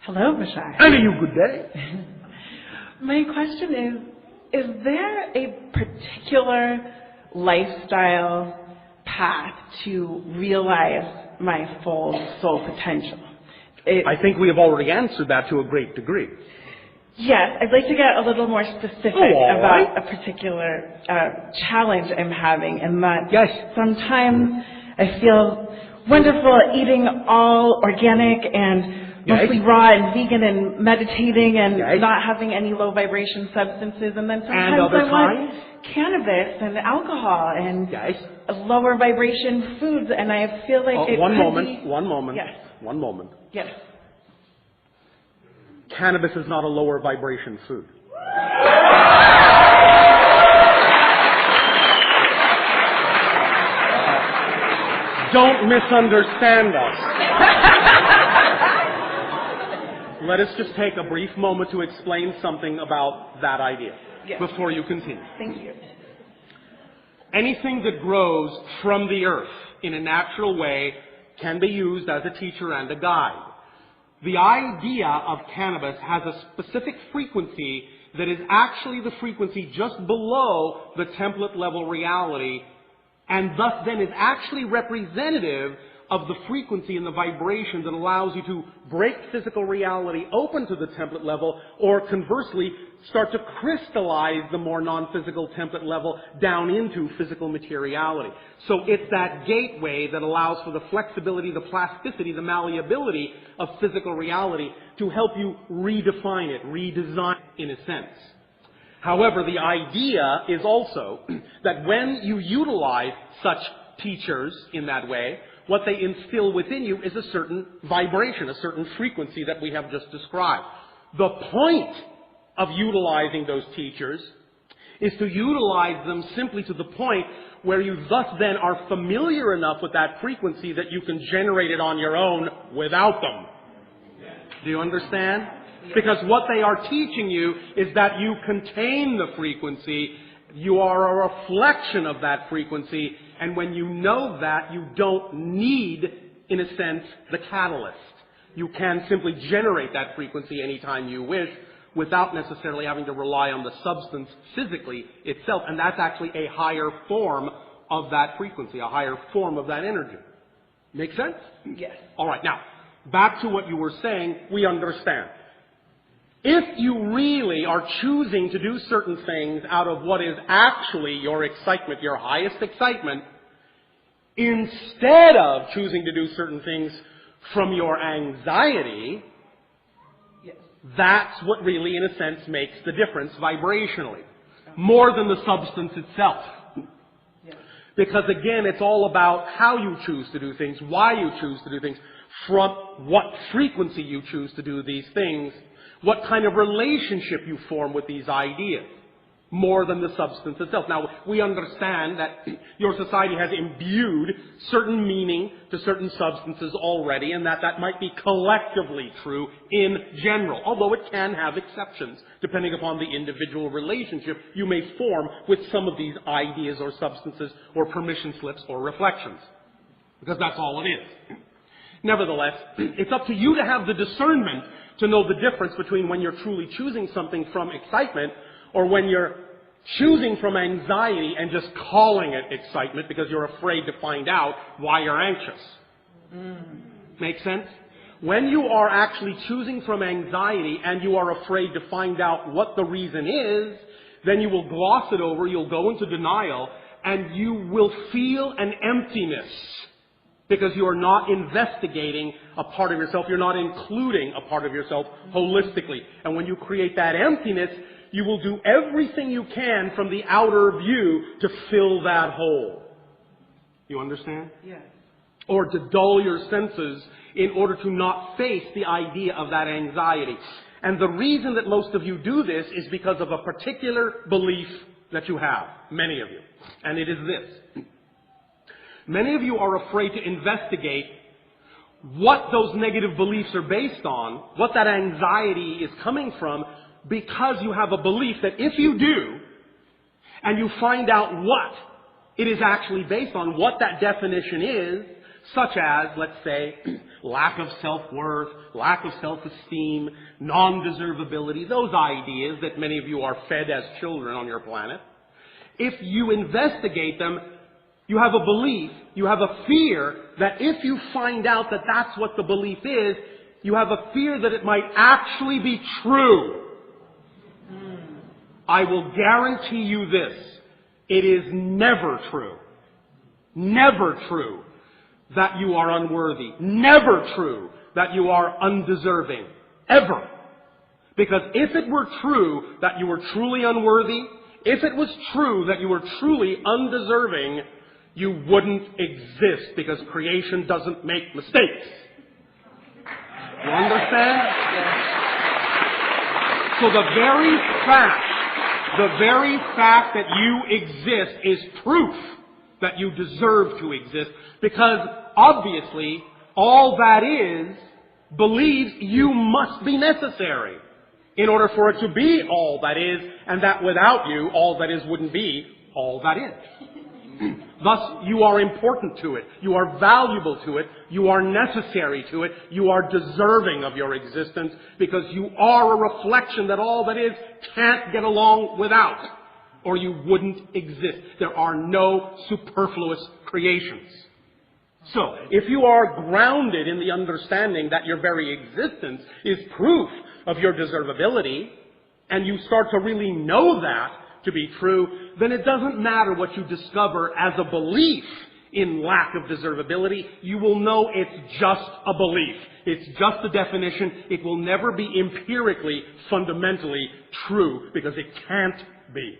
Hello, Bashar. And you good day. My question is there a particular lifestyle path to realize my full soul potential? I think we have already answered that to a great degree. Yes, I'd like to get a little more specific about a particular challenge I'm having, and that sometimes I feel wonderful eating all organic and mostly raw and vegan and meditating and not having any low vibration substances, and then sometimes I want cannabis and alcohol and lower vibration foods, and I feel like one moment. Yes. One moment. Yes. Cannabis is not a lower vibration food. Don't misunderstand us. Let us just take a brief moment to explain something about that idea before you continue. Thank you. Anything that grows from the earth in a natural way can be used as a teacher and a guide. The idea of cannabis has a specific frequency that is actually the frequency just below the template level reality, and thus then is actually representative of the frequency and the vibration that allows you to break physical reality open to the template level, or conversely, start to crystallize the more non-physical template level down into physical materiality. So it's that gateway that allows for the flexibility, the plasticity, the malleability of physical reality to help you redefine it, redesign it in a sense. However, the idea is also that when you utilize such teachers in that way, what they instill within you is a certain vibration, a certain frequency that we have just described. The point of utilizing those teachers is to utilize them simply to the point where you thus then are familiar enough with that frequency that you can generate it on your own without them. Do you understand? Because what they are teaching you is that you contain the frequency, you are a reflection of that frequency, and when you know that, you don't need, in a sense, the catalyst. You can simply generate that frequency anytime you wish without necessarily having to rely on the substance physically itself, and that's actually a higher form of that frequency, a higher form of that energy. Make sense? Yes. All right, now, back to what you were saying, we understand. If you really are choosing to do certain things out of what is actually your excitement, your highest excitement, instead of choosing to do certain things from your anxiety, that's what really, in a sense, makes the difference vibrationally, more than the substance itself. Because again, it's all about how you choose to do things, why you choose to do things, from what frequency you choose to do these things, what kind of relationship you form with these ideas, more than the substance itself. Now, we understand that your society has imbued certain meaning to certain substances already, and that might be collectively true in general, although it can have exceptions, depending upon the individual relationship you may form with some of these ideas or substances or permission slips or reflections. Because that's all it is. Nevertheless, it's up to you to have the discernment to know the difference between when you're truly choosing something from excitement or when you're choosing from anxiety and just calling it excitement because you're afraid to find out why you're anxious. Make sense? When you are actually choosing from anxiety and you are afraid to find out what the reason is, then you will gloss it over, you'll go into denial, and you will feel an emptiness. Because you are not investigating a part of yourself, you're not including a part of yourself holistically. And when you create that emptiness, you will do everything you can from the outer view to fill that hole. You understand? Yes. Or to dull your senses in order to not face the idea of that anxiety. And the reason that most of you do this is because of a particular belief that you have, many of you. And it is this. Many of you are afraid to investigate what those negative beliefs are based on, what that anxiety is coming from, because you have a belief that if you do, and you find out what it is actually based on, what that definition is, such as, let's say, lack of self-worth, lack of self-esteem, non-deservability, those ideas that many of you are fed as children on your planet. If you investigate them, you have a belief, you have a fear that if you find out that that's what the belief is, you have a fear that it might actually be true. I will guarantee you this. It is never true. Never true that you are unworthy. Never true that you are undeserving. Ever. Because if it were true that you were truly unworthy, if it was true that you were truly undeserving, you wouldn't exist, because creation doesn't make mistakes. You understand? So the very fact that you exist is proof that you deserve to exist, because obviously all that is believes you must be necessary in order for it to be all that is, and that without you, all that is wouldn't be all that is. Thus, you are important to it. You are valuable to it. You are necessary to it. You are deserving of your existence, because you are a reflection that all that is can't get along without, or you wouldn't exist. There are no superfluous creations. So, if you are grounded in the understanding that your very existence is proof of your deservability, and you start to really know that to be true, then it doesn't matter what you discover as a belief in lack of deservability. You will know it's just a belief. It's just a definition. It will never be empirically, fundamentally true, because it can't be.